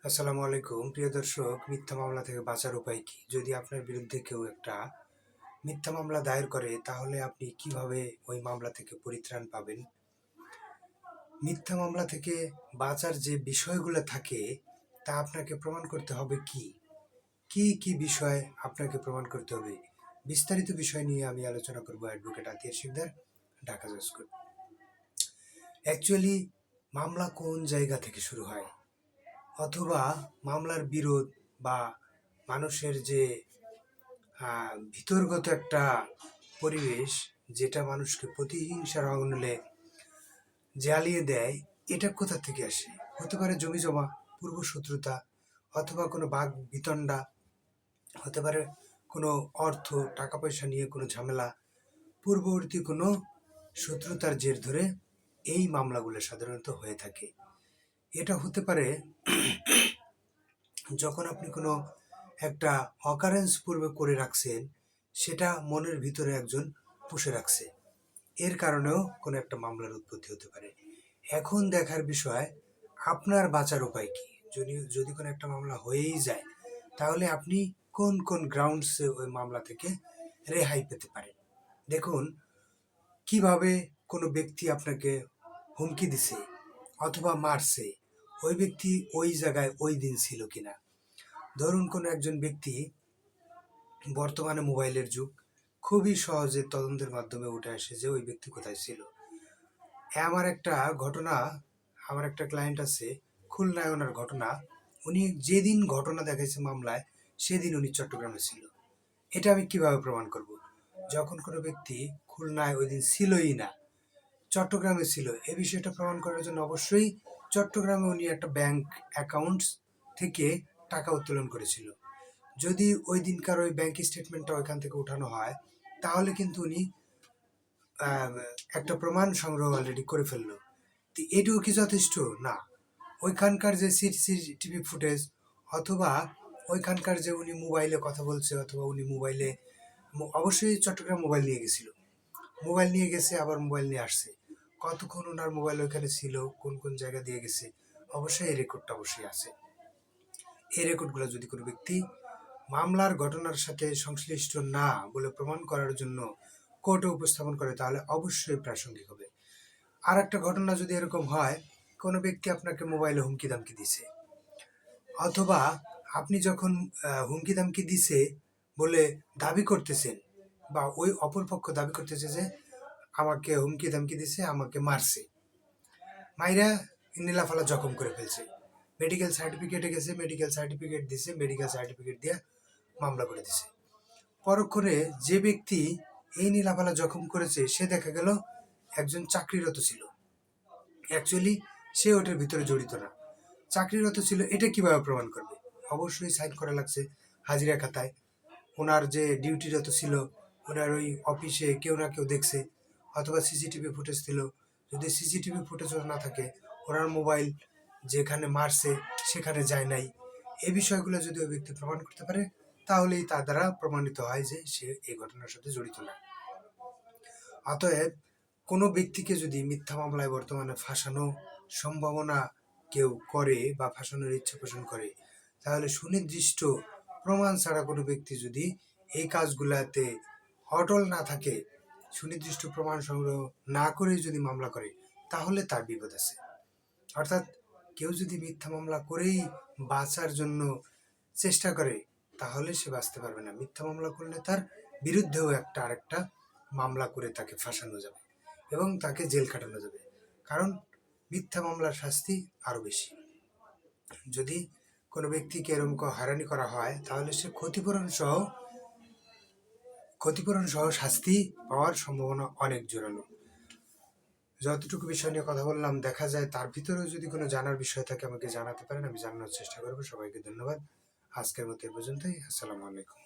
আসসালামু আলাইকুম প্রিয় দর্শক, মিথ্যা মামলা থেকে বাঁচার উপায় কি? যদি আপনার বিরুদ্ধে কেউ একটা মিথ্যা মামলা দায়ের করে, তাহলে আপনি কিভাবে ওই মামলা থেকে পরিত্রাণ পাবেন? মিথ্যা মামলা থেকে বাঁচার যে বিষয়গুলো থাকে, তা আপনাকে প্রমাণ করতে হবে কি কি কি বিষয় আপনাকে প্রমাণ করতে হবে? বিস্তারিত বিষয় নিয়ে আমি আলোচনা করব অ্যাডভোকেট আতিয়ার শিকদার, ঢাকা জজ কোর্ট। অ্যাকচুয়ালি মামলা কোন জায়গা থেকে শুরু হয়, অথবা মামলার বিরোধ বা মানুষের যে ভিতরগত একটা পরিবেশ, যেটা মানুষকে প্রতিহিংসার আগুনে জ্বালিয়ে দেয়, এটা কোথা থেকে আসে? হতে পারে জমি জমা, পূর্ব শত্রুতা, অথবা কোনো বাঘ বিতণ্ডা, হতে পারে কোনো অর্থ টাকা পয়সা নিয়ে কোনো ঝামেলা, পূর্ববর্তী কোনো শত্রুতার জের ধরে এই মামলাগুলো সাধারণত হয়ে থাকে। এটা হতে পারে যখন আপনি কোনো একটা অকারেন্স পূর্বে করে রাখছেন, সেটা মনের ভিতরে একজন পুষে রাখছে, এর কারণেও কোনো একটা মামলার উৎপত্তি হতে পারে। এখন দেখার বিষয়, আপনার বাঁচার উপায় কি? যদি কোনো একটা মামলা হয়েই যায়, তাহলে আপনি কোন কোন গ্রাউন্ডসে ওই মামলা থেকে রেহাই পেতে পারেন। দেখুন, কিভাবে কোনো ব্যক্তি আপনাকে হুমকি দিছে অথবা মারছে, ওই ব্যক্তি ওই জায়গায় ওই দিন ছিল কিনা। ধরুন, কোনো একজন ব্যক্তি, বর্তমানে মোবাইলের যুগ, খুবই সহজে তদন্তের মাধ্যমে উঠে আসে যে ওই ব্যক্তি কোথায় ছিল। আমার একটা ঘটনা, আমার একটা ক্লায়েন্ট আছে খুলনায়, ওনার ঘটনা, উনি যেদিন ঘটনা দেখাইছে মামলায়, সেদিন উনি চট্টগ্রামে ছিল। এটা আমি কিভাবে প্রমাণ করব? যখন কোনো ব্যক্তি খুলনায় ওই দিন ছিলই না, চট্টগ্রামে ছিল, এই বিষয়টা প্রমাণ করার জন্য অবশ্যই চট্টগ্রামে উনি একটা ব্যাংক অ্যাকাউন্ট থেকে টাকা উত্তোলন করেছিল। যদি ওই দিনকার ওই ব্যাংক স্টেটমেন্টটা ওইখান থেকে উঠানো হয়, তাহলে কিন্তু উনি একটা প্রমাণ সংগ্রহ অলরেডি করে ফেললো। তো এটুকু কি যথেষ্ট না? ওইখানকার যে সিসিটিভি ফুটেজ, অথবা ওইখানকার যে উনি মোবাইলে কথা বলছে, অথবা উনি মোবাইলে, অবশ্যই চট্টগ্রাম মোবাইল নিয়ে গেছিল, মোবাইল নিয়ে গেছে আবার মোবাইল নিয়ে আসছে, কতক্ষণ ওনার মোবাইল ওইখানে ছিল, কোন কোন জায়গা দিয়ে গেছে, অবশ্যই এই রেকর্ডটা অবশ্যই আছে। এই রেকর্ডগুলো যদি কোনো ব্যক্তি মামলার ঘটনার সাথে সংশ্লিষ্ট না বলে প্রমাণ করার জন্য কোর্টে উপস্থাপন করে, তাহলে অবশ্যই প্রাসঙ্গিক হবে। আর একটা ঘটনা যদি এরকম হয়, কোনো ব্যক্তি আপনাকে মোবাইলে হুমকি দামকি দিছে, অথবা আপনি যখন হুমকি দামকি দিছে বলে দাবি করতেছেন, বা ওই অপরপক্ষ দাবি করতেছে যে আমাকে হুমকি দামকি দিছে, আমাকে মারছে, মাইরা নীলাফালা জখম করে ফেলছে, মেডিকেল সার্টিফিকেটে গেছে, মেডিকেল সার্টিফিকেট দিছে, মেডিকেল সার্টিফিকেট দিয়ে মামলা করে দিছে। পরক্ষণে যে ব্যক্তি এই নীলাফালা জখম করেছে, সে দেখা গেল একজন চাকরিরত ছিল। অ্যাকচুয়ালি সে ওটার ভিতরে জড়িত না, চাকরিরত ছিল। এটা কিভাবে প্রমাণ করবে? অবশ্যই সাইন করা লাগছে হাজিরা খাতায়। ওনার যে ডিউটিরত ছিল, ওনার ওই অফিসে কেউ না কেউ দেখছে, অথবা সিসিটিভি ফুটেজ ছিল। যদি সিসিটিভি ফুটেজও না থাকে, ওনার মোবাইল যেখানে মারছে সেখানে যায় নাই, এই বিষয়গুলো যদি ওই ব্যক্তি প্রমাণ করতে পারে, তাহলেই তার দ্বারা প্রমাণিত হয় যে সে এই ঘটনার সাথে জড়িত না। অতএব কোনো ব্যক্তিকে যদি মিথ্যা মামলায় বর্তমানে ফাঁসানো সম্ভাবনা কেউ করে বা ফাঁসানোর ইচ্ছা পোষণ করে, তাহলে সুনির্দিষ্ট প্রমাণ ছাড়া কোনো ব্যক্তি যদি এই কাজগুলাতে অটল না থাকে, সুনির্দিষ্ট প্রমাণ সংগ্রহ না করে যদি মামলা করে, তাহলে তার বিপদ আছে। অর্থাৎ কেউ যদি মিথ্যা মামলা করেই বাঁচার জন্য চেষ্টা করে, তাহলে সে বাঁচতে পারবে না। মিথ্যা মামলা করলে তার বিরুদ্ধেও আরেকটা মামলা করে তাকে ফাঁসানো যাবে এবং তাকে জেল খাটানো যাবে, কারণ মিথ্যা মামলার শাস্তি আরো বেশি। যদি কোনো ব্যক্তিকে এরকম হয়রানি করা হয়, তাহলে সে ক্ষতিপূরণ সহ শাস্তি পাওয়ার সম্ভাবনা অনেক জোরালো। যতটুকু বিষয় নিয়ে কথা বললাম, দেখা যায় তার ভিতরেও যদি কোনো জানার বিষয় থাকে, আমাকে জানাতে পারেন, আমি জানানোর চেষ্টা করবো। সবাইকে ধন্যবাদ। আজকের মতো এ পর্যন্তই। আসসালামু আলাইকুম।